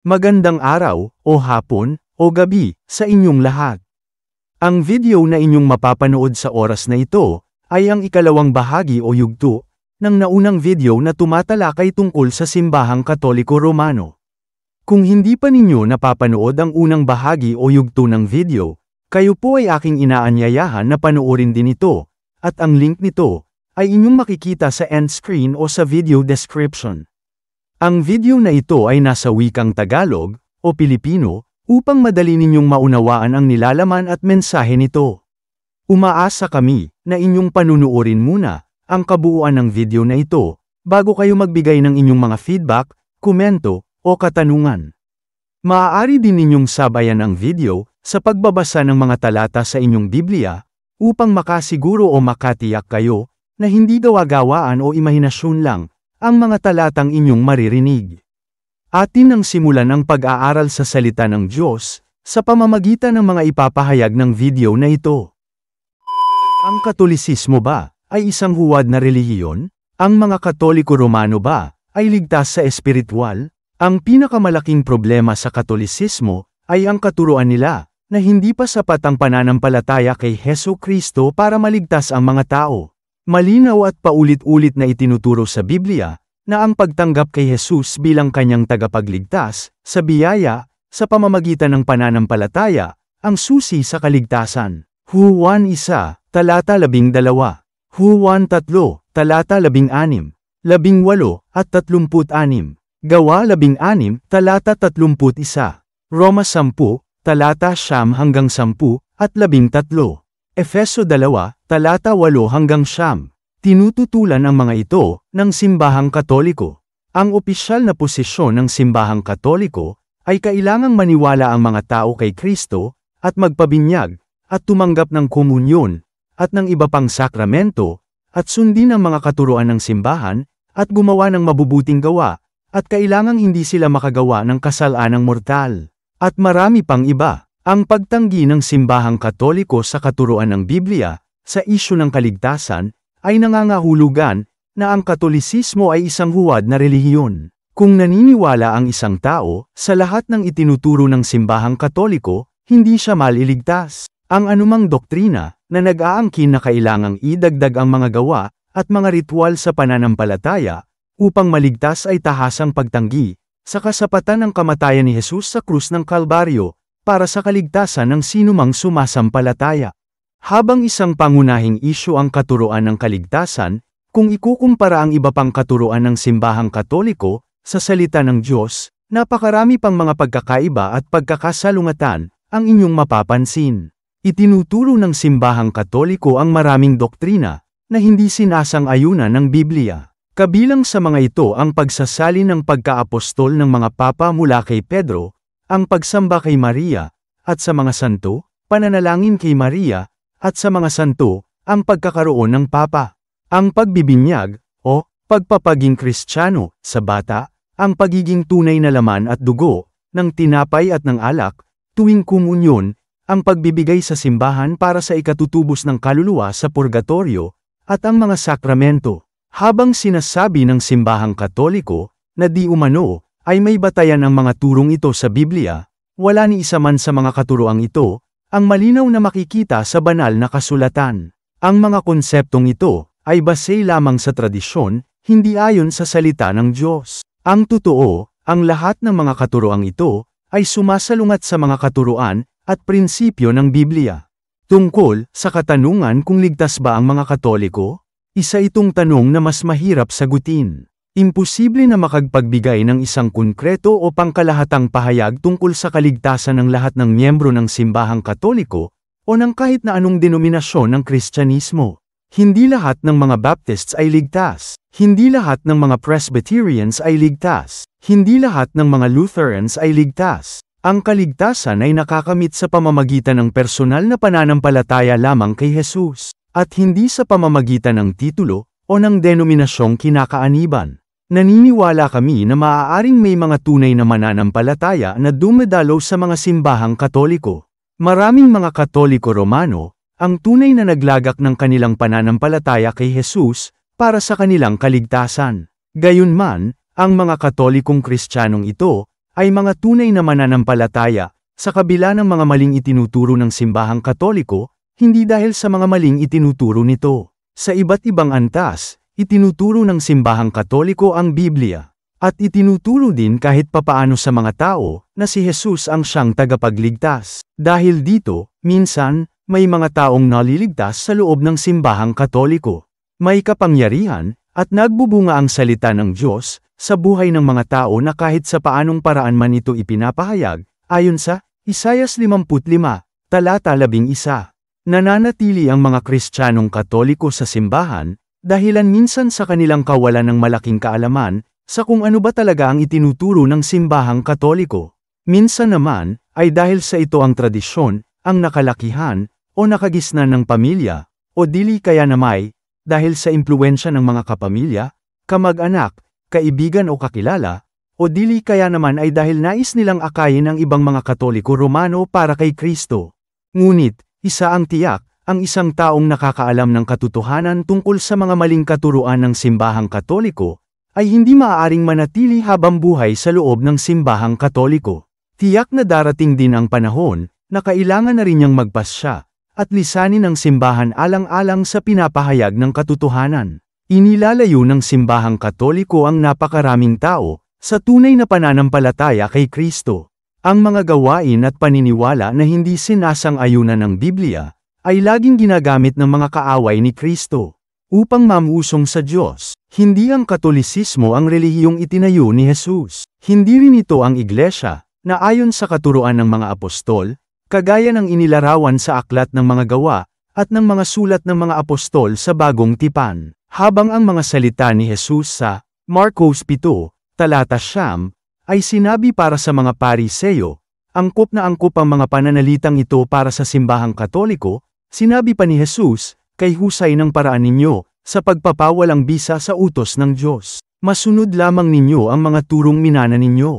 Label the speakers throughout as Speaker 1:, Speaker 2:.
Speaker 1: Magandang araw, o hapon, o gabi, sa inyong lahat. Ang video na inyong mapapanood sa oras na ito, ay ang ikalawang bahagi o yugto, ng naunang video na tumatalakay tungkol sa Simbahang Katoliko Romano. Kung hindi pa ninyo napapanood ang unang bahagi o yugto ng video, kayo po ay aking inaanyayahan na panoorin din ito, at ang link nito, ay inyong makikita sa end screen o sa video description. Ang video na ito ay nasa wikang Tagalog o Pilipino upang madali ninyong maunawaan ang nilalaman at mensahe nito. Umaasa kami na inyong panunuorin muna ang kabuuan ng video na ito bago kayo magbigay ng inyong mga feedback, komento, o katanungan. Maaari din ninyong sabayan ang video sa pagbabasa ng mga talata sa inyong Biblia upang makasiguro o makatiyak kayo na hindi gawa-gawaan o imahinasyon lang ang mga talatang inyong maririnig. Atin nang simulan ang pag-aaral sa salita ng Diyos, sa pamamagitan ng mga ipapahayag ng video na ito. Ang Katolisismo ba ay isang huwad na relihiyon? Ang mga Katoliko Romano ba ay ligtas sa espiritual? Ang pinakamalaking problema sa Katolisismo ay ang katuruan nila na hindi pa sapat ang pananampalataya kay Hesukristo para maligtas ang mga tao. Malinaw at paulit-ulit na itinuturo sa Biblia na ang pagtanggap kay Jesus bilang kanyang tagapagligtas, sa biyaya, sa pamamagitan ng pananampalataya, ang susi sa kaligtasan. Juan 1, talata 12, Juan 3, talata 16, 18 at 36, Gawa 16, talata 31, Roma 10, talata 9 hanggang 10 at 13. Efeso 2, talata 8 hanggang 9. Tinututulan ang mga ito ng Simbahang Katoliko. Ang opisyal na posisyon ng Simbahang Katoliko ay kailangang maniwala ang mga tao kay Kristo at magpabinyag at tumanggap ng komunyon at ng iba pang sakramento at sundin ang mga katuruan ng simbahan at gumawa ng mabubuting gawa at kailangang hindi sila makagawa ng kasalanang mortal at marami pang iba. Ang pagtanggi ng Simbahang Katoliko sa katuruan ng Biblia, sa isyu ng kaligtasan, ay nangangahulugan na ang Katolisismo ay isang huwad na relihiyon. Kung naniniwala ang isang tao sa lahat ng itinuturo ng Simbahang Katoliko, hindi siya maliligtas. Ang anumang doktrina na nag-aangkin na kailangang idagdag ang mga gawa at mga ritual sa pananampalataya upang maligtas ay tahasang pagtanggi sa kasapatan ng kamatayan ni Jesus sa krus ng Kalbaryo para sa kaligtasan ng sinumang sumasampalataya. Habang isang pangunahing isyu ang katuruan ng kaligtasan, kung ikukumpara ang iba pang katuruan ng Simbahang Katoliko sa salita ng Diyos, napakarami pang mga pagkakaiba at pagkakasalungatan ang inyong mapapansin. Itinuturo ng Simbahang Katoliko ang maraming doktrina na hindi sinasang-ayunan ng Biblia. Kabilang sa mga ito ang pagsasalin ng pagkaapostol ng mga papa mula kay Pedro, ang pagsamba kay Maria, at sa mga santo, pananalangin kay Maria, at sa mga santo, ang pagkakaroon ng papa. Ang pagbibinyag, o pagpapaging Kristiyano, sa bata, ang pagiging tunay na laman at dugo, ng tinapay at ng alak, tuwing komunyon, ang pagbibigay sa simbahan para sa ikatutubos ng kaluluwa sa purgatorio, at ang mga sakramento. Habang sinasabi ng Simbahang Katoliko, na di umano, ay may batayan ang mga turong ito sa Biblia, wala ni isa man sa mga katuroang ito, ang malinaw na makikita sa banal na kasulatan. Ang mga konseptong ito, ay base lamang sa tradisyon, hindi ayon sa salita ng Diyos. Ang totoo, ang lahat ng mga katuroang ito, ay sumasalungat sa mga katuruan, at prinsipyo ng Biblia. Tungkol sa katanungan kung ligtas ba ang mga Katoliko, isa itong tanong na mas mahirap sagutin. Imposible na makagpagbigay ng isang konkreto o pangkalahatang pahayag tungkol sa kaligtasan ng lahat ng miyembro ng Simbahang Katoliko, o ng kahit na anong denominasyon ng Kristyanismo. Hindi lahat ng mga Baptists ay ligtas. Hindi lahat ng mga Presbyterians ay ligtas. Hindi lahat ng mga Lutherans ay ligtas. Ang kaligtasan ay nakakamit sa pamamagitan ng personal na pananampalataya lamang kay Jesus, at hindi sa pamamagitan ng titulo o ng denominasyong kinakaaniban. Naniniwala kami na maaaring may mga tunay na mananampalataya na dumadalo sa mga simbahang Katoliko. Maraming mga Katoliko Romano, ang tunay na naglagak ng kanilang pananampalataya kay Jesus, para sa kanilang kaligtasan. Gayunman, ang mga Katolikong Kristiyanong ito, ay mga tunay na mananampalataya, sa kabila ng mga maling itinuturo ng simbahang Katoliko, hindi dahil sa mga maling itinuturo nito. Sa iba't ibang antas, itinuturo ng simbahang Katoliko ang Biblia. At itinuturo din kahit papaano sa mga tao, na si Jesus ang siyang tagapagligtas. Dahil dito, minsan, may mga taong naliligtas sa loob ng simbahang Katoliko. May kapangyarihan, at nagbubunga ang salita ng Diyos, sa buhay ng mga tao na kahit sa paanong paraan man ito ipinapahayag, ayon sa Isaias 55, talata 11. Nananatili ang mga Kristiyanong Katoliko sa simbahan, dahilan minsan sa kanilang kawalan ng malaking kaalaman, sa kung ano ba talaga ang itinuturo ng simbahang Katoliko. Minsan naman, ay dahil sa ito ang tradisyon, ang nakalakihan, o nakagisnan ng pamilya, o dili kaya namay, dahil sa impluwensya ng mga kapamilya, kamag-anak, kaibigan o kakilala, o dili kaya naman ay dahil nais nilang akayin ang ibang mga Katoliko Romano para kay Kristo. Ngunit, isa ang tiyak, ang isang taong nakakaalam ng katotohanan tungkol sa mga maling katuruan ng simbahang Katoliko, ay hindi maaaring manatili habang buhay sa loob ng simbahang Katoliko. Tiyak na darating din ang panahon, na kailangan na rin niyang magpasya, at lisanin ang simbahan alang-alang sa pinapahayag ng katotohanan. Inilalayo ng simbahang Katoliko ang napakaraming tao, sa tunay na pananampalataya kay Kristo. Ang mga gawain at paniniwala na hindi sinasang-ayunan ng Biblia, ay laging ginagamit ng mga kaaway ni Kristo, upang mamusong sa Diyos. Hindi ang Katolisismo ang relihiyong itinayo ni Jesus. Hindi rin ito ang Iglesia, na ayon sa katuruan ng mga apostol, kagaya ng inilarawan sa aklat ng mga gawa, at ng mga sulat ng mga apostol sa Bagong Tipan. Habang ang mga salita ni Jesus sa Marcos 7, talata 9, ay sinabi para sa mga Pariseyo, angkop na angkop ang mga pananalitang ito para sa simbahang Katoliko, sinabi pa ni Jesus, kay husay ng paraan ninyo, sa pagpapawalang bisa sa utos ng Diyos. Masunod lamang ninyo ang mga turong minana ninyo.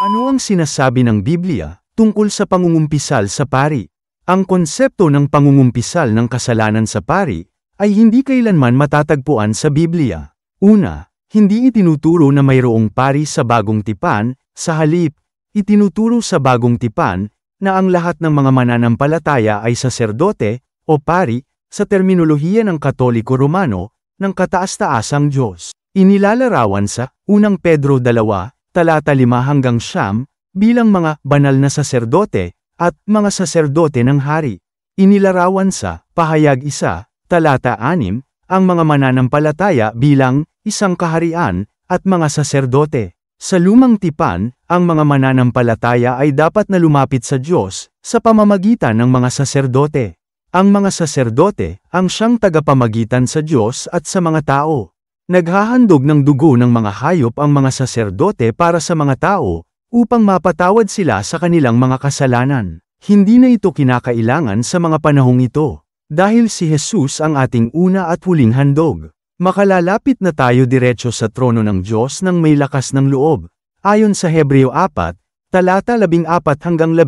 Speaker 1: Ano ang sinasabi ng Biblia tungkol sa pangungumpisal sa pari? Ang konsepto ng pangungumpisal ng kasalanan sa pari ay hindi kailanman matatagpuan sa Biblia. Una, hindi itinuturo na mayroong pari sa Bagong Tipan, sa halip, itinuturo sa Bagong Tipan na ang lahat ng mga mananampalataya ay saserdote o pari, sa terminolohiya ng Katoliko Romano, ng kataas-taasang Diyos. Inilalarawan sa 1 Pedro 2, talata 5-9, bilang mga banal na saserdote, at mga saserdote ng hari. Inilarawan sa pahayag 1, talata 6, ang mga mananampalataya bilang isang kaharian, at mga saserdote. Sa Lumang Tipan, ang mga mananampalataya ay dapat na lumapit sa Diyos, sa pamamagitan ng mga saserdote. Ang mga saserdote, ang siyang tagapamagitan sa Diyos at sa mga tao. Naghahandog ng dugo ng mga hayop ang mga saserdote para sa mga tao, upang mapatawad sila sa kanilang mga kasalanan. Hindi na ito kinakailangan sa mga panahong ito, dahil si Jesus ang ating una at huling handog. Makalalapit na tayo diretso sa trono ng Diyos ng may lakas ng loob, ayon sa Hebreo 4, talata 14-15.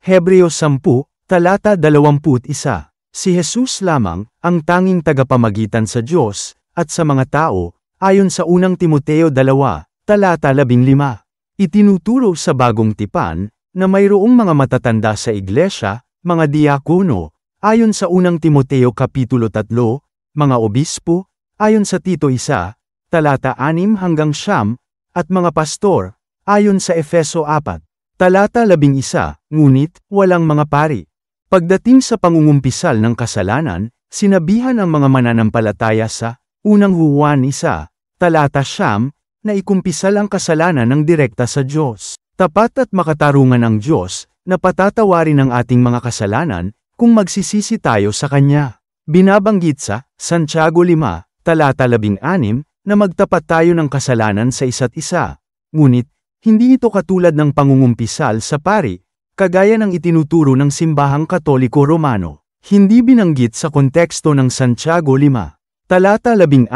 Speaker 1: Hebreo 10, talata 21. Si Jesus lamang, ang tanging tagapamagitan sa Diyos, at sa mga tao, ayon sa 1 Timoteo 2, talata 15. Itinuturo sa Bagong Tipan, na mayroong mga matatanda sa iglesia, mga diakono, ayon sa 1 Timoteo Kapitulo 3, mga obispo, ayon sa Tito 1, talata 6-9, at mga pastor, ayon sa Efeso 4, talata 11, ngunit, walang mga pari. Pagdating sa pangungumpisal ng kasalanan, sinabihan ang mga mananampalataya sa 1 Juan 1, talata 9, na ikumpisal ang kasalanan ng direkta sa Diyos. Tapat at makatarungan ang Diyos, na patatawarin ang ating mga kasalanan, kung magsisisi tayo sa Kanya. Binabanggit sa Santiago 5, talata 16, na magtapat tayo ng kasalanan sa isa't isa. Ngunit, hindi ito katulad ng pangungumpisal sa pari, kagaya ng itinuturo ng simbahang Katoliko Romano. Hindi binanggit sa konteksto ng Santiago 5, talata 16,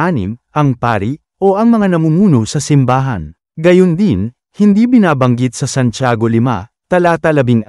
Speaker 1: ang pari, o ang mga namumuno sa simbahan. Gayon din, hindi binabanggit sa Santiago 5, talata 16,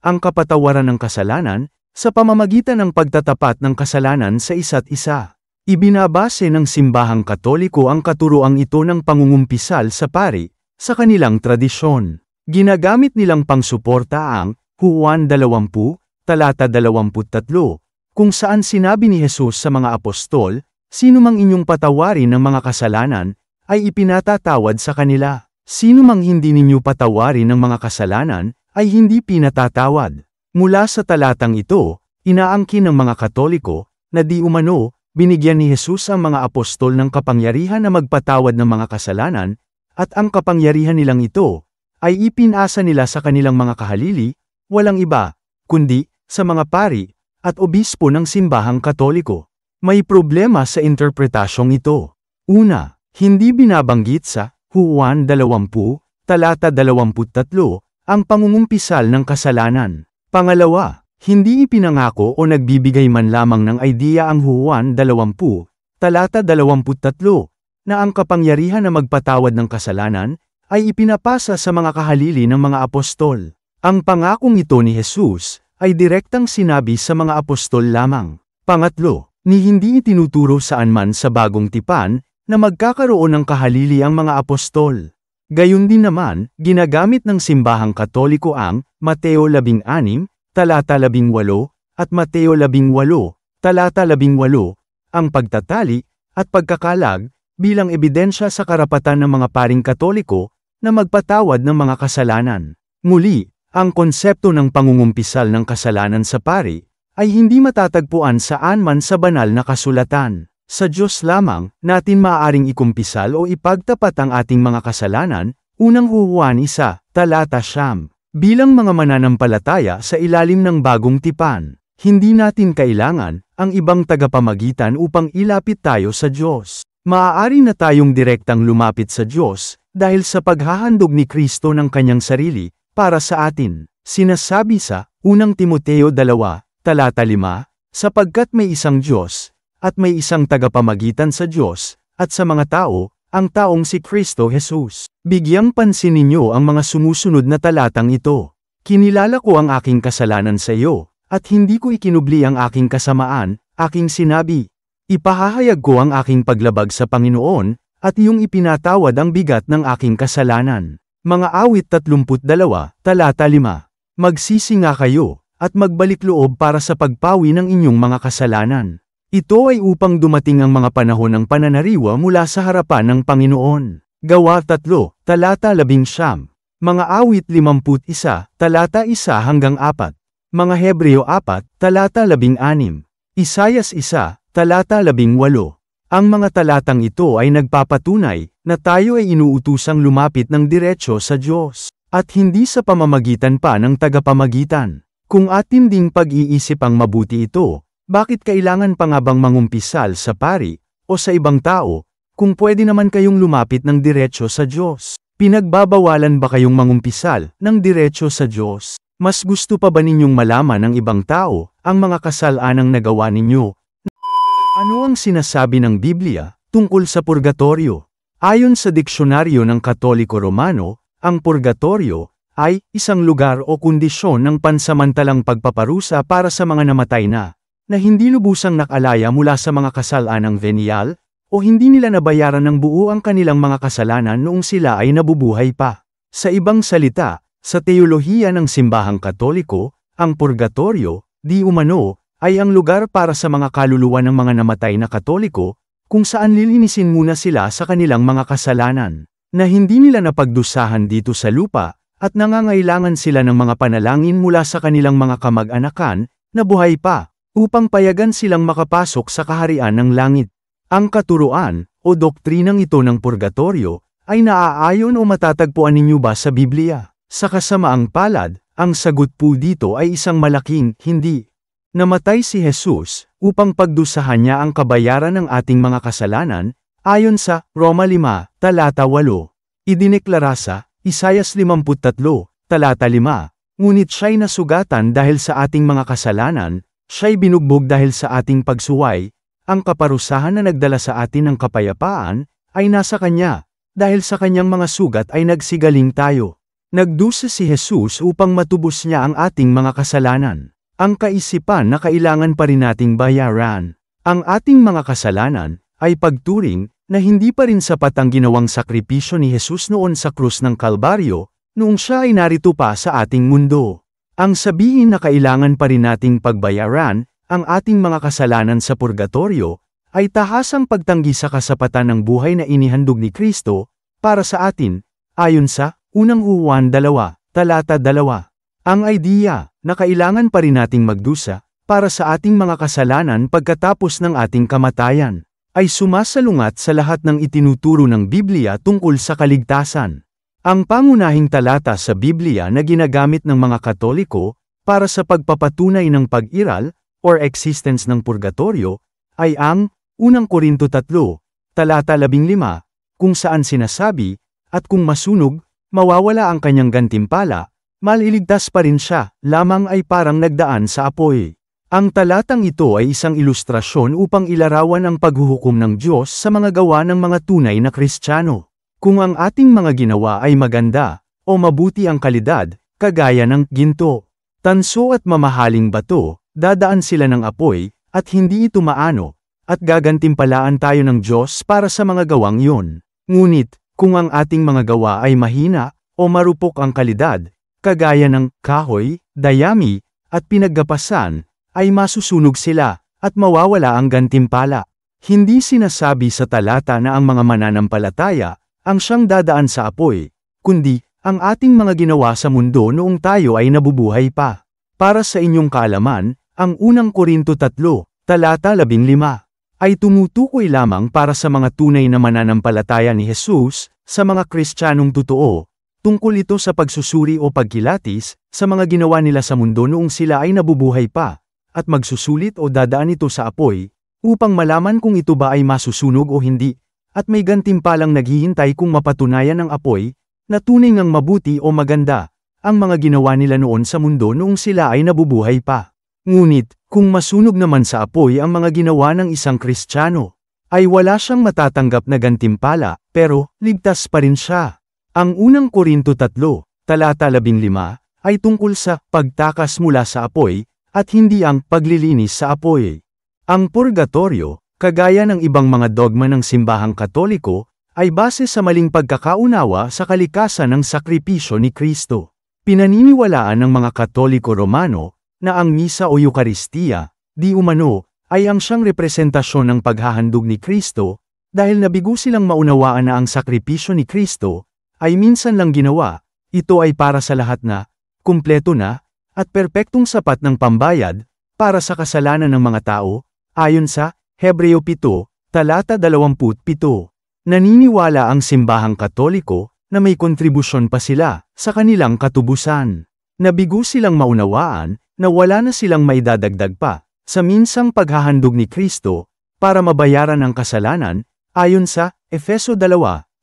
Speaker 1: ang kapatawaran ng kasalanan, sa pamamagitan ng pagtatapat ng kasalanan sa isa't isa. Ibinabase ng simbahang Katoliko ang katuroang ito ng pangungumpisal sa pari, sa kanilang tradisyon. Ginagamit nilang pangsuporta ang Juan 20, talata 23, kung saan sinabi ni Jesus sa mga apostol, "Sino mang inyong patawarin ng mga kasalanan, ay ipinatatawad sa kanila. Sino mang hindi ninyo patawarin ng mga kasalanan, ay hindi pinatatawad." Mula sa talatang ito, inaangkin ng mga Katoliko, na di umano, binigyan ni Jesus ang mga apostol ng kapangyarihan na magpatawad ng mga kasalanan, at ang kapangyarihan nilang ito, ay ipinasa nila sa kanilang mga kahalili, walang iba, kundi, sa mga pari, at obispo ng simbahang Katoliko. May problema sa interpretasyong ito. Una, hindi binabanggit sa Juan 20, talata 23, ang pangungumpisal ng kasalanan. Pangalawa, hindi ipinangako o nagbibigay man lamang ng idea ang Juan 20, talata 23, na ang kapangyarihan na magpatawad ng kasalanan, ay ipinapasa sa mga kahalili ng mga apostol. Ang pangakong ito ni Jesus, ay direktang sinabi sa mga apostol lamang. Pangatlo, ni hindi itinuturo saan man sa bagong tipan, na magkakaroon ng kahalili ang mga apostol. Gayun din naman, ginagamit ng simbahang Katoliko ang Mateo 16, talata 18, at Mateo 18, talata 18, ang pagtatali, at pagkakalag, bilang ebidensya sa karapatan ng mga paring Katoliko, na magpatawad ng mga kasalanan. Muli, ang konsepto ng pangungumpisal ng kasalanan sa pari, ay hindi matatagpuan saan man sa banal na kasulatan. Sa Diyos lamang, natin maaaring ikumpisal o ipagtapat ang ating mga kasalanan, unang Juan 1, talata 9. Bilang mga mananampalataya sa ilalim ng bagong tipan, hindi natin kailangan ang ibang tagapamagitan upang ilapit tayo sa Diyos. Maaari na tayong direktang lumapit sa Diyos, dahil sa paghahandog ni Kristo ng kanyang sarili, para sa atin. Sinasabi sa 1 Timoteo 2, talata 5, sapagkat may isang Diyos, at may isang tagapamagitan sa Diyos, at sa mga tao, ang taong si Kristo Jesus. Bigyang pansin ninyo ang mga sumusunod na talatang ito. Kinilala ko ang aking kasalanan sa iyo, at hindi ko ikinubli ang aking kasamaan, aking sinabi. Ipahahayag ko ang aking paglabag sa Panginoon, at iyong ipinatawad ang bigat ng aking kasalanan. Mga awit 32, talata 5. Magsisi nga kayo, at magbalik loob para sa pagpawi ng inyong mga kasalanan. Ito ay upang dumating ang mga panahon ng pananariwa mula sa harapan ng Panginoon. Gawa 3, talata 11. Mga awit 51, talata 1 hanggang 4. Mga Hebreo 4, talata 16. Isayas 1, talata 18. Ang mga talatang ito ay nagpapatunay na tayo ay inuutusang lumapit ng diretsyo sa Diyos, at hindi sa pamamagitan pa ng tagapamagitan. Kung atin ding pag-iisip ang mabuti ito, bakit kailangan pa nga bang mangumpisal sa pari, o sa ibang tao, kung pwede naman kayong lumapit ng diretsyo sa Diyos? Pinagbabawalan ba kayong mangumpisal ng diretsyo sa Diyos? Mas gusto pa ba ninyong malaman ng ibang tao ang mga kasalanang nagawa ninyo? Ano ang sinasabi ng Biblia tungkol sa purgatorio? Ayon sa diksyonaryo ng Katoliko Romano, ang purgatorio ay isang lugar o kondisyon ng pansamantalang pagpaparusa para sa mga namatay na hindi lubusang nakalaya mula sa mga kasalanang venial, o hindi nila nabayaran ng buo ang kanilang mga kasalanan noong sila ay nabubuhay pa. Sa ibang salita, sa teolohiya ng simbahang Katoliko, ang purgatorio, di umano, ay ang lugar para sa mga kaluluwa ng mga namatay na Katoliko, kung saan lilinisin muna sila sa kanilang mga kasalanan, na hindi nila napagdusahan dito sa lupa, at nangangailangan sila ng mga panalangin mula sa kanilang mga kamag-anakan, na buhay pa, upang payagan silang makapasok sa kaharian ng langit. Ang katuruan, o doktrinang ito ng purgatorio, ay naaayon o matatagpuan ninyo ba sa Biblia? Sa kasamaang palad, ang sagot po dito ay isang malaking hindi. Namatay si Jesus, upang pagdusahan niya ang kabayaran ng ating mga kasalanan, ayon sa Roma 5, talata 8. Idineklara sa Isayas 53, talata 5, ngunit siya'y nasugatan dahil sa ating mga kasalanan, siya'y binugbog dahil sa ating pagsuway, ang kaparusahan na nagdala sa atin ng kapayapaan, ay nasa Kanya, dahil sa Kanyang mga sugat ay nagsigaling tayo. Nagdusa si Jesus upang matubos niya ang ating mga kasalanan. Ang kaisipan na kailangan pa rin nating bayaran. Ang ating mga kasalanan, ay pagturing, na hindi pa rin sapat ang ginawang sakripisyo ni Jesus noon sa krus ng Kalbaryo, noong siya ay narito pa sa ating mundo. Ang sabihin na kailangan pa rin nating pagbayaran ang ating mga kasalanan sa purgatorio, ay tahasang pagtanggi sa kasapatan ng buhay na inihandog ni Kristo para sa atin, ayon sa unang Juan 2, talata 2. Ang idea na kailangan pa rin nating magdusa para sa ating mga kasalanan pagkatapos ng ating kamatayan, ay sumasalungat sa lahat ng itinuturo ng Biblia tungkol sa kaligtasan. Ang pangunahing talata sa Biblia na ginagamit ng mga Katoliko para sa pagpapatunay ng pag-iral or existence ng purgatorio ay ang 1 Korinto 3, talata 15, kung saan sinasabi, at kung masunog, mawawala ang kanyang gantimpala, maliligtas pa rin siya, lamang ay parang nagdaan sa apoy. Ang talatang ito ay isang ilustrasyon upang ilarawan ang paghuhukom ng Diyos sa mga gawa ng mga tunay na Kristiyano. Kung ang ating mga ginawa ay maganda, o mabuti ang kalidad, kagaya ng ginto, tanso at mamahaling bato, dadaan sila ng apoy, at hindi ito maano, at gagantimpalaan tayo ng Diyos para sa mga gawang iyon. Ngunit, kung ang ating mga gawa ay mahina, o marupok ang kalidad, kagaya ng kahoy, dayami, at pinaggapasan, ay masusunog sila, at mawawala ang gantimpala. Hindi sinasabi sa talata na ang mga mananampalataya ang siyang dadaan sa apoy, kundi ang ating mga ginawa sa mundo noong tayo ay nabubuhay pa. Para sa inyong kaalaman, ang 1 Korinto 3, talata 15, ay tumutukoy lamang para sa mga tunay na mananampalataya ni Jesus, sa mga Kristiyanong totoo, tungkol ito sa pagsusuri o pagkilatis, sa mga ginawa nila sa mundo noong sila ay nabubuhay pa, at magsusulit o dadaan ito sa apoy, upang malaman kung ito ba ay masusunog o hindi, at may gantimpalang naghihintay kung mapatunayan ng apoy, na tunay ngang mabuti o maganda, ang mga ginawa nila noon sa mundo noong sila ay nabubuhay pa. Ngunit, kung masunog naman sa apoy ang mga ginawa ng isang Kristiyano, ay wala siyang matatanggap na gantimpala, pero ligtas pa rin siya. Ang 1 Korinto 3, talata 15, ay tungkol sa pagtakas mula sa apoy, at hindi ang paglilinis sa apoy. Ang purgatorio, kagaya ng ibang mga dogma ng simbahang Katoliko, ay base sa maling pagkakaunawa sa kalikasan ng sakripisyo ni Kristo. Pinaniniwalaan ng mga Katoliko Romano na ang misa o Eukaristiya, di umano, ay ang siyang representasyon ng paghahandog ni Kristo, dahil nabigo silang maunawaan na ang sakripisyo ni Kristo ay minsan lang ginawa, ito ay para sa lahat na, kumpleto na, at perpektong sapat ng pambayad para sa kasalanan ng mga tao, ayon sa Hebreo 7, talata 27. Naniniwala ang simbahang Katoliko na may kontribusyon pa sila sa kanilang katubusan. Nabigo silang maunawaan na wala na silang maidadagdag pa sa minsang paghahandog ni Kristo para mabayaran ang kasalanan, ayon sa Efeso 2,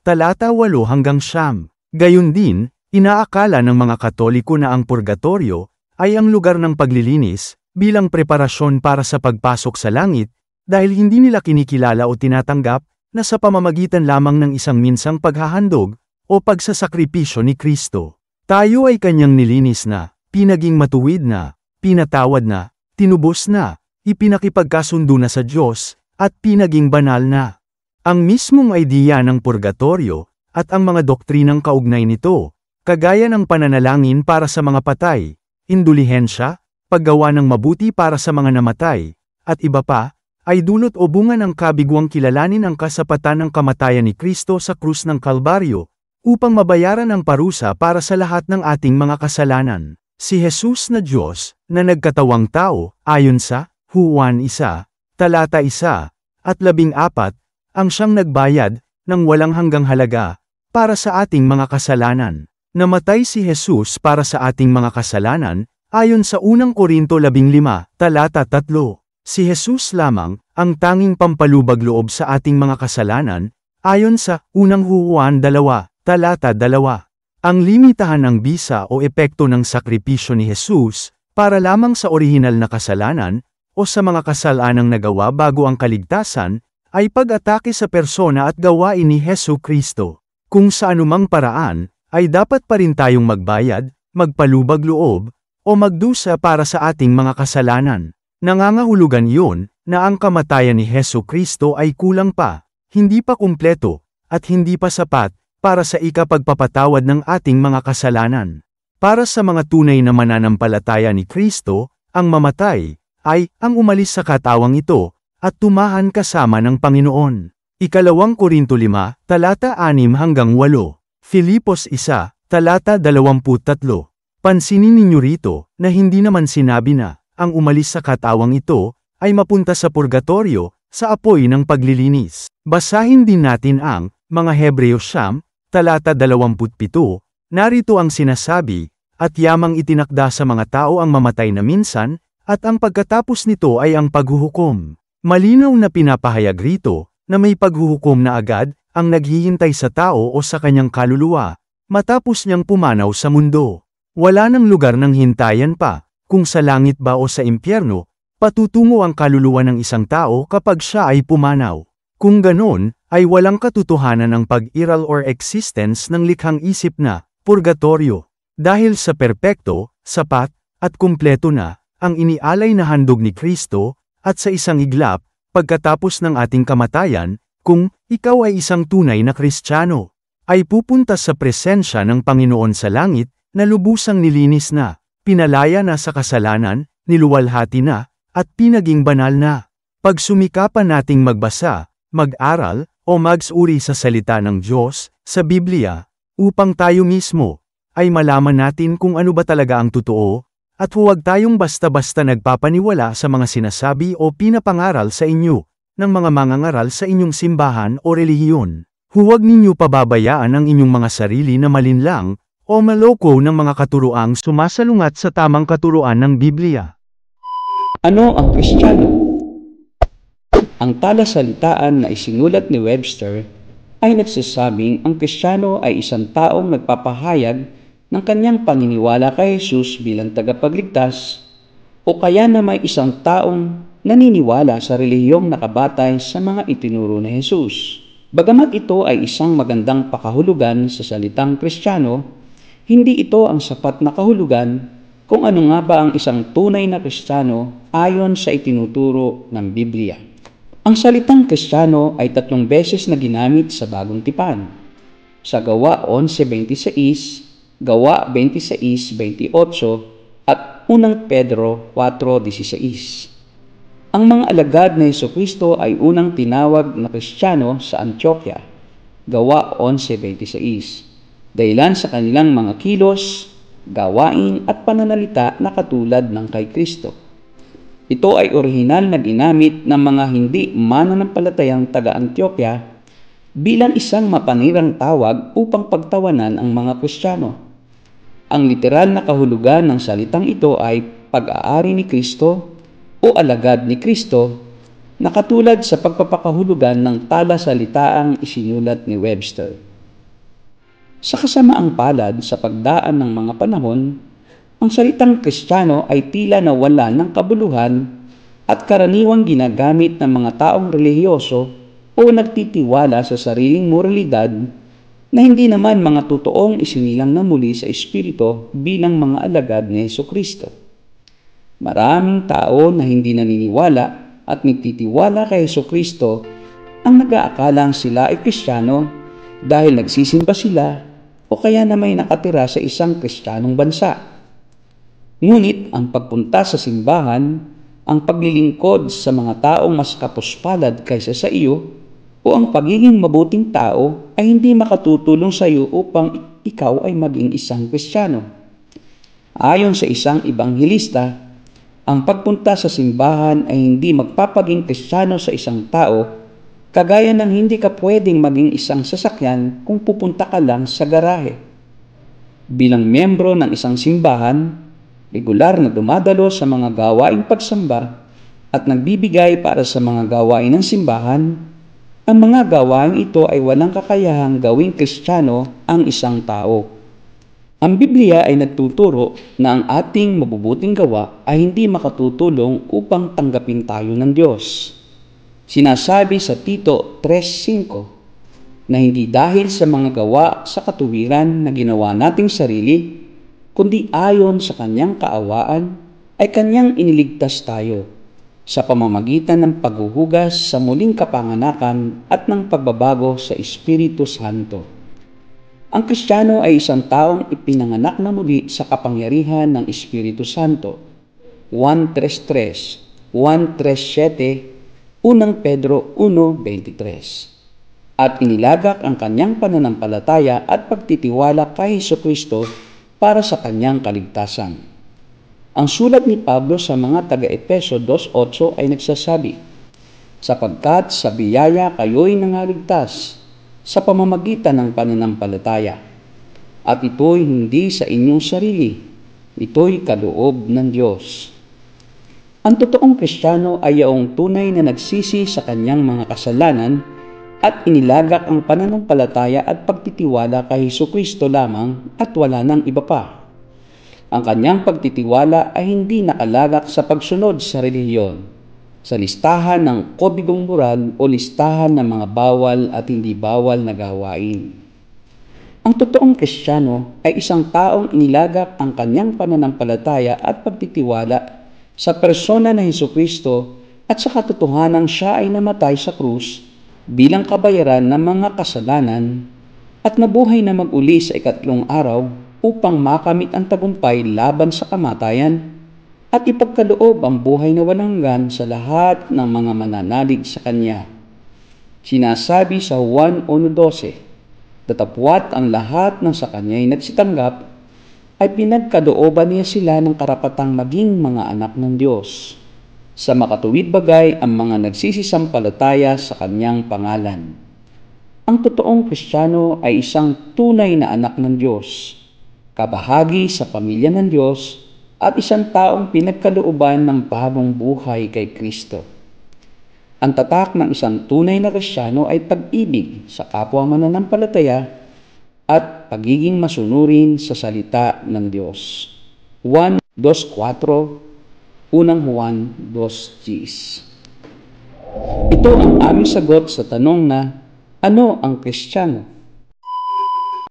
Speaker 1: talata 8-9. Gayon din, inaakala ng mga Katoliko na ang purgatorio ay ang lugar ng paglilinis bilang preparasyon para sa pagpasok sa langit, dahil hindi nila kinikilala o tinatanggap na sa pamamagitan lamang ng isang minsang paghahandog o pagsasakripisyo ni Kristo, tayo ay kanyang nilinis na, pinaging matuwid na, pinatawad na, tinubos na, ipinakipagkasundo na sa Diyos, at pinaging banal na. Ang mismong idea ng purgatorio, at ang mga doktrinang kaugnay nito, kagaya ng pananalangin para sa mga patay, indulihensya, paggawa ng mabuti para sa mga namatay, at iba pa, ay dulot o bunga ng kabiguang kilalanin ang kasapatan ng kamatayan ni Kristo sa krus ng Kalbaryo, upang mabayaran ang parusa para sa lahat ng ating mga kasalanan. Si Jesus na Diyos, na nagkatawang tao, ayon sa Juan 1, talata 1, at 14, ang siyang nagbayad, ng walang hanggang halaga, para sa ating mga kasalanan. Namatay si Jesus para sa ating mga kasalanan, ayon sa 1 Korinto 15, talata 3. Si Jesus lamang, ang tanging pampalubag loob sa ating mga kasalanan, ayon sa 1 Juan 2, talata 2. Ang limitahan ng bisa o epekto ng sakripisyo ni Jesus, para lamang sa orihinal na kasalanan, o sa mga kasalanang nagawa bago ang kaligtasan, ay pag-atake sa persona at gawain ni Hesu Kristo. Kung sa anumang paraan, ay dapat pa rin tayong magbayad, magpalubag loob, o magdusa para sa ating mga kasalanan. Nangangahulugan yun, na ang kamatayan ni Hesu Kristo ay kulang pa, hindi pa kumpleto, at hindi pa sapat, para sa ikapagpapatawad ng ating mga kasalanan. Para sa mga tunay na mananampalataya ni Kristo, ang mamatay, ay, ang umalis sa katawang ito, at tumahan kasama ng Panginoon. Ikalawang Korinto 5, talata 6 hanggang 8. Filipos 1, talata 23. Pansinin ninyo rito, na hindi naman sinabi na, ang umalis sa katawang ito, ay mapunta sa purgatorio, sa apoy ng paglilinis. Basahin din natin ang, mga Hebreo 9, talata 27, narito ang sinasabi, at yamang itinakda sa mga tao ang mamatay na minsan, at ang pagkatapos nito ay ang paghuhukom. Malinaw na pinapahayag rito, na may paghuhukom na agad, ang naghihintay sa tao o sa kanyang kaluluwa, matapos niyang pumanaw sa mundo. Wala nang lugar ng hintayan pa, kung sa langit ba o sa impyerno, patutungo ang kaluluwa ng isang tao kapag siya ay pumanaw. Kung ganon, ay walang katotohanan ang pag-iral or existence ng likhang isip na, purgatorio. Dahil sa perpekto, sapat, at kumpleto na, ang inialay na handog ni Kristo, at sa isang iglap, pagkatapos ng ating kamatayan, kung ikaw ay isang tunay na Kristiyano, ay pupunta sa presensya ng Panginoon sa langit, na lubusang nilinis na, pinalaya na sa kasalanan, niluwalhati na, at pinaging banal na. Pag sumikapan nating magbasa, mag-aral, o magsuri sa salita ng Diyos, sa Biblia, upang tayo mismo, ay malaman natin kung ano ba talaga ang totoo, at huwag tayong basta-basta nagpapaniwala sa mga sinasabi o pinapangaral sa inyo, ng mga mangangaral sa inyong simbahan o relihiyon. Huwag ninyo pababayaan ang inyong mga sarili na malinlang, o maloko ng mga katuroang sumasalungat sa tamang katuruan ng Biblia.
Speaker 2: Ano ang Kristiyano? Ang talasalitaan na isinulat ni Webster ay nagsasabing ang Kristiyano ay isang taong nagpapahayag ng kanyang paniniwala kay Jesus bilang tagapagligtas, o kaya na may isang taong naniniwala sa relihiyong nakabatay sa mga itinuro ni Jesus. Bagamat ito ay isang magandang pakahulugan sa salitang Kristiyano, hindi ito ang sapat na kahulugan kung ano nga ba ang isang tunay na Kristiyano ayon sa itinuturo ng Biblia. Ang salitang Kristiyano ay 3 beses na ginamit sa Bagong Tipan. Sa Gawa 11:26, Gawa 26:28, at 1 Pedro 4:16. Ang mga alagad na Jesucristo ay unang tinawag na Kristiyano sa Antioquia, Gawa 11:26. Dahilan sa kanilang mga kilos, gawain at pananalita na katulad ng kay Kristo. Ito ay orihinal na ginamit ng mga hindi mananampalatayang taga-Antioquia bilang isang mapanirang tawag upang pagtawanan ang mga Kristiyano. Ang literal na kahulugan ng salitang ito ay pag-aari ni Kristo o alagad ni Kristo, na katulad sa pagpapakahulugan ng talasalitaang isinulat ni Webster. Sa kasamaang palad sa pagdaan ng mga panahon, ang salitang Kristiyano ay tila nawala ng kabuluhan at karaniwang ginagamit ng mga taong relihiyoso o nagtitiwala sa sariling moralidad na hindi naman mga totoong isinilang na muli sa Espiritu bilang mga alagad ni Jesucristo. Maraming tao na hindi naniniwala at nagtitiwala kay Jesucristo ang nag-aakalang sila ay Kristiyano dahil nagsisimba sila o kaya na may nakatira sa isang Kristiyanong bansa. Ngunit ang pagpunta sa simbahan, ang paglilingkod sa mga taong mas kapuspalad kaysa sa iyo, o ang pagiging mabuting tao ay hindi makatutulong sa iyo upang ikaw ay maging isang Kristiyano. Ayon sa isang ibanghilista, ang pagpunta sa simbahan ay hindi magpapaging Kristiyano sa isang tao, kagaya ng hindi ka pwedeng maging isang sasakyan kung pupunta ka lang sa garahe. Bilang miyembro ng isang simbahan, regular na dumadalo sa mga gawaing pagsamba at nagbibigay para sa mga gawain ng simbahan, ang mga gawain ito ay walang kakayahang gawing Kristiyano ang isang tao. Ang Biblia ay nagtuturo na ang ating mabubuting gawa ay hindi makatutulong upang tanggapin tayo ng Diyos. Sinasabi sa Tito 3:5 na hindi dahil sa mga gawa sa katuwiran na ginawa nating sarili, kundi ayon sa kanyang kaawaan ay kanyang iniligtas tayo. sa pamamagitan ng paghuhugas sa muling kapanganakan at ng pagbabago sa Espiritu Santo. Ang Kristiyano ay isang taong ipinanganak na muli sa kapangyarihan ng Espiritu Santo. 1:3, 1:7, 1 Pedro 1:23. At inilagak ang kanyang pananampalataya at pagtitiwala kay Hesukristo para sa kanyang kaligtasan. Ang sulat ni Pablo sa mga taga-Efeso 2:8 ay nagsasabi, sapagkat sa biyaya kayo'y nangaligtas sa pamamagitan ng pananampalataya. At ito'y hindi sa inyong sarili, ito'y kaloob ng Diyos. Ang totoong Kristiyano ay yaong tunay na nagsisi sa kanyang mga kasalanan at inilagak ang pananampalataya at pagtitiwala kay Hesukristo lamang at wala nang iba pa. Ang kanyang pagtitiwala ay hindi nakalagak sa pagsunod sa relihiyon, sa listahan ng kodikong moral o listahan ng mga bawal at hindi bawal na gawain. Ang totoong Kristiyano ay isang taong inilagak ang kanyang pananampalataya at pagtitiwala sa persona na Hesukristo at sa katotohanang siya ay namatay sa krus bilang kabayaran ng mga kasalanan at nabuhay na mag-uli sa ikatlong araw upang makamit ang tagumpay laban sa kamatayan at ipagkaloob ang buhay na walang hanggan sa lahat ng mga mananalig sa Kanya. Sinasabi sa Juan 1:12, datapwat ang lahat ng sa Kanya'y nagsitanggap ay pinagkalooban niya sila ng karapatang maging mga anak ng Diyos. Sa makatuwid bagay ang mga nagsisisampalataya sa Kanyang pangalan. Ang totoong Kristiyano ay isang tunay na anak ng Diyos, kabahagi sa pamilya ng Diyos at isang taong pinagkalooban ng bagong buhay kay Kristo. Ang tatak ng isang tunay na Kristiyano ay pag-ibig sa kapwa mananampalataya at pagiging masunurin sa salita ng Diyos. 1:2:4, 1 Juan 2:10. Ito ang aming sagot sa tanong na, ano ang Kristiyano?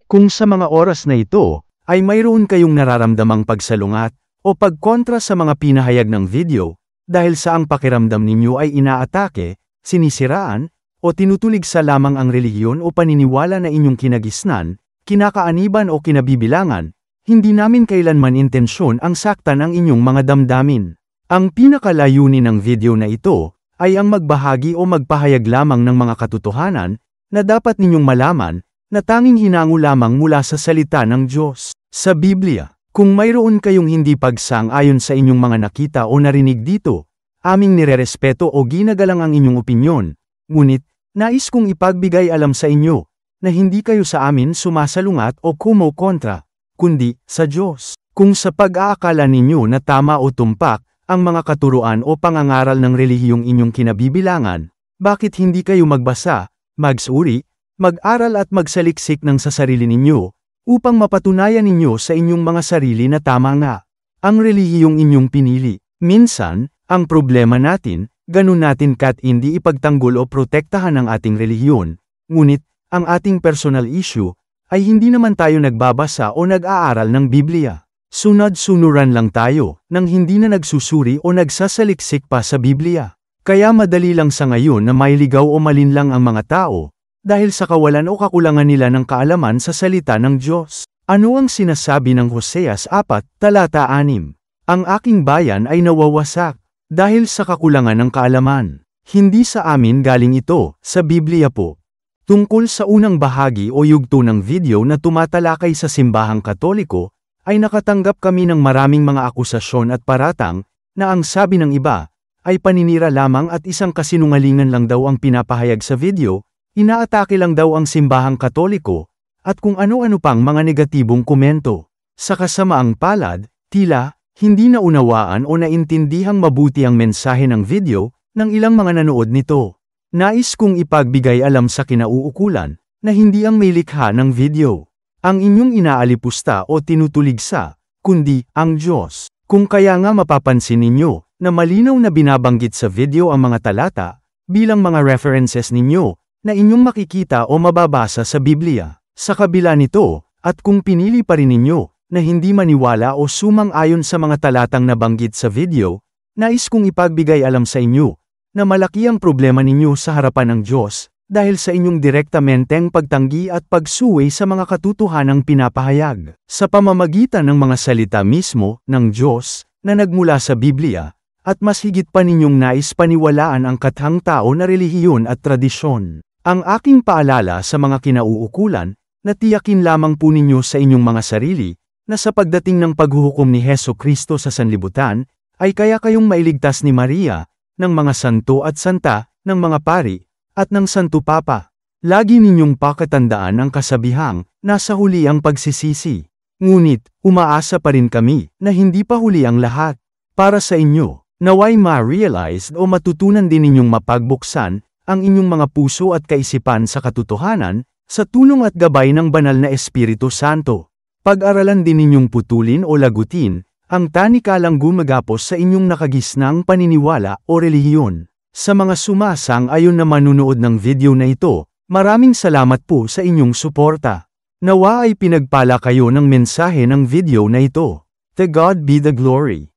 Speaker 1: Kung sa mga oras na ito, ay mayroon kayong nararamdamang pagsalungat o pagkontra sa mga pinahayag ng video, dahil sa ang pakiramdam ninyo ay inaatake, sinisiraan, o tinutulig sa lamang ang relihiyon o paniniwala na inyong kinagisnan, kinakaaniban o kinabibilangan, hindi namin kailanman intensyon ang saktan ang inyong mga damdamin. Ang pinakalayunin ng video na ito, ay ang magbahagi o magpahayag lamang ng mga katotohanan, na dapat ninyong malaman, na tanging hinango lamang mula sa salita ng Diyos. Sa Biblia, kung mayroon kayong hindi pagsang-ayon sa inyong mga nakita o narinig dito, aming nirerespeto o ginagalang ang inyong opinyon, ngunit, nais kong ipagbigay alam sa inyo, na hindi kayo sa amin sumasalungat o kumokontra, kundi sa Diyos. Kung sa pag-aakala ninyo na tama o tumpak, ang mga katuruan o pangangaral ng relihiyong inyong kinabibilangan, bakit hindi kayo magbasa, magsuri, mag-aral at magsaliksik ng sa sarili ninyo, upang mapatunayan ninyo sa inyong mga sarili na tama nga ang relihiyong inyong pinili. Minsan, ang problema natin, ganun natin kat hindi ipagtanggol o protektahan ang ating relihiyon, ngunit, ang ating personal issue, ay hindi naman tayo nagbabasa o nag-aaral ng Biblia. Sunod-sunuran lang tayo, nang hindi na nagsusuri o nagsasaliksik pa sa Biblia. Kaya madali lang sa ngayon na mailigaw o malinlang ang mga tao, dahil sa kawalan o kakulangan nila ng kaalaman sa salita ng Diyos. Ano ang sinasabi ng Hoseas 4:6? Ang aking bayan ay nawawasak, dahil sa kakulangan ng kaalaman. Hindi sa amin galing ito, sa Biblia po. Tungkol sa unang bahagi o yugto ng video na tumatalakay sa simbahang Katoliko, ay nakatanggap kami ng maraming mga akusasyon at paratang, na ang sabi ng iba, ay paninira lamang at isang kasinungalingan lang daw ang pinapahayag sa video, inaatake lang daw ang simbahang Katoliko, at kung ano-ano pang mga negatibong komento. Sa kasamaang palad, tila, hindi naunawaan o naintindihang mabuti ang mensahe ng video, ng ilang mga nanood nito. Nais kong ipagbigay alam sa kinauukulan, na hindi ang may likha ng video ang inyong inaalipusta o tinutulig sa, kundi ang Diyos. Kung kaya nga mapapansin ninyo, na malinaw na binabanggit sa video ang mga talata, bilang mga references ninyo, na inyong makikita o mababasa sa Biblia. Sa kabila nito, at kung pinili pa rin ninyo, na hindi maniwala o sumang-ayon sa mga talatang nabanggit sa video, Nais kong ipagbigay alam sa inyo, na malaki ang problema ninyo sa harapan ng Diyos, dahil sa inyong direktamenteng pagtanggi at pagsuway sa mga katotohanang pinapahayag, sa pamamagitan ng mga salita mismo, ng Diyos, na nagmula sa Biblia, at mas higit pa ninyong nais paniwalaan ang kathang tao na relihiyon at tradisyon. Ang aking paalala sa mga kinauukulan, na tiyakin lamang po ninyo sa inyong mga sarili, na sa pagdating ng paghuhukom ni Heso Kristo sa sanlibutan, ay kaya kayong mailigtas ni Maria, ng mga santo at santa, ng mga pari, at ng Santo Papa. Lagi ninyong pakatandaan ang kasabihang, nasa huli ang pagsisisi. Ngunit, umaasa pa rin kami, na hindi pa huli ang lahat. Para sa inyo, naway ma-realize o matutunan din ninyong mapagbuksan, ang inyong mga puso at kaisipan sa katotohanan, sa tulong at gabay ng banal na Espiritu Santo. Pag-aralan din ninyong putulin o lagutin, ang tanikalang gumagapos sa inyong nakagisnang paniniwala o relihiyon. Sa mga sumasang-ayon na manunood ng video na ito, maraming salamat po sa inyong suporta. Nawa ay pinagpala kayo ng mensahe ng video na ito. To God be the glory.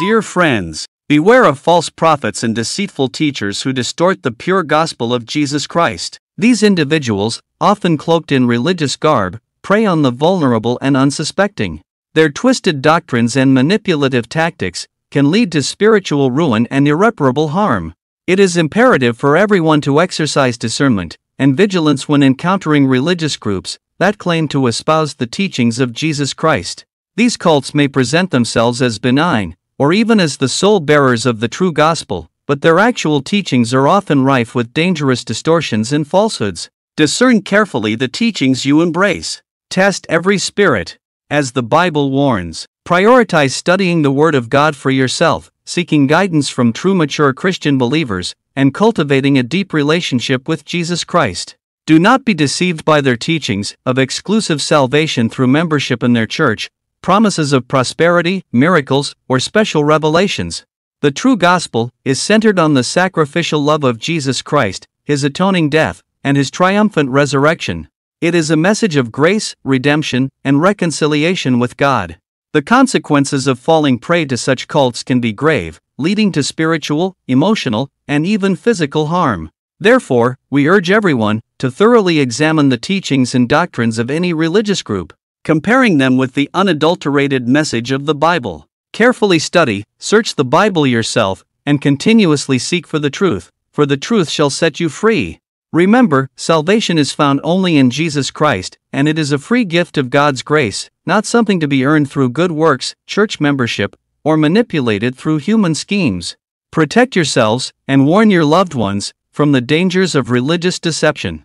Speaker 3: Dear friends, beware of false prophets and deceitful teachers who distort the pure gospel of Jesus Christ. These individuals, often cloaked in religious garb, prey on the vulnerable and unsuspecting. Their twisted doctrines and manipulative tactics can lead to spiritual ruin and irreparable harm. It is imperative for everyone to exercise discernment and vigilance when encountering religious groups that claim to espouse the teachings of Jesus Christ. These cults may present themselves as benign, or even as the sole bearers of the true gospel, but their actual teachings are often rife with dangerous distortions and falsehoods. Discern carefully the teachings you embrace. Test every spirit. As the Bible warns, prioritize studying the Word of God for yourself, seeking guidance from true mature Christian believers, and cultivating a deep relationship with Jesus Christ. Do not be deceived by their teachings of exclusive salvation through membership in their church, promises of prosperity, miracles, or special revelations. The true gospel is centered on the sacrificial love of Jesus Christ, His atoning death, and His triumphant resurrection. It is a message of grace, redemption, and reconciliation with God. The consequences of falling prey to such cults can be grave, leading to spiritual, emotional, and even physical harm. Therefore, we urge everyone to thoroughly examine the teachings and doctrines of any religious group, comparing them with the unadulterated message of the Bible. Carefully study, search the Bible yourself, and continuously seek for the truth shall set you free. Remember, salvation is found only in Jesus Christ, and it is a free gift of God's grace, not something to be earned through good works, church membership, or manipulated through human schemes. Protect yourselves, and warn your loved ones, from the dangers of religious deception.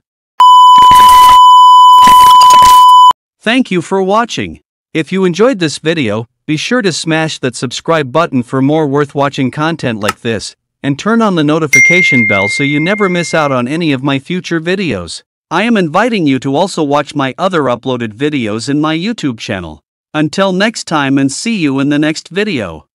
Speaker 3: Thank you for watching. If you enjoyed this video, be sure to smash that subscribe button for more worth-watching content like this, and turn on the notification bell so you never miss out on any of my future videos. I am inviting you to also watch my other uploaded videos in my YouTube channel. Until next time, and see you in the next video.